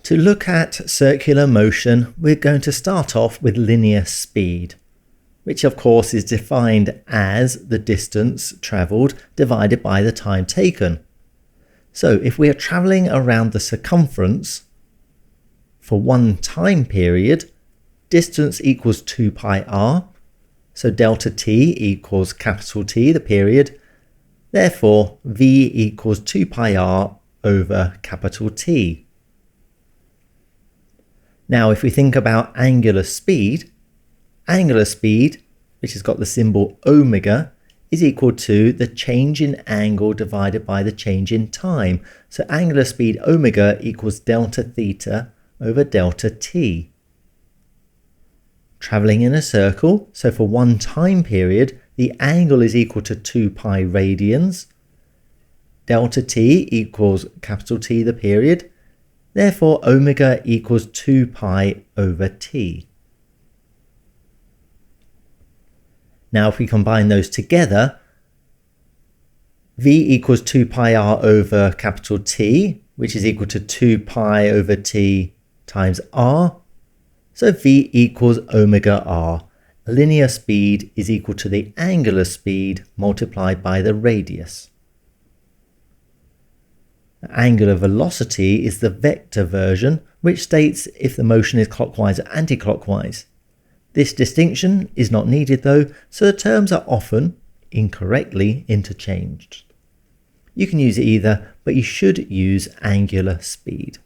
To look at circular motion, we're going to start off with linear speed, which of course is defined as the distance travelled divided by the time taken. So if we are travelling around the circumference for one time period, distance equals 2 pi r, so delta t equals capital T, the period, therefore v equals 2 pi r over capital T. Now if we think about angular speed, which has got the symbol omega, is equal to the change in angle divided by the change in time. So angular speed omega equals delta theta over delta t. Travelling in a circle, so for one time period, the angle is equal to 2 pi radians. Delta t equals capital T, the period. Therefore, omega equals 2 pi over t. Now, if we combine those together, v equals 2 pi r over capital T, which is equal to 2 pi over t times r. So v equals omega r. Linear speed is equal to the angular speed multiplied by the radius. Angular velocity is the vector version, which states if the motion is clockwise or anti-clockwise. This distinction is not needed though, so the terms are often incorrectly interchanged. You can use either, but you should use angular speed.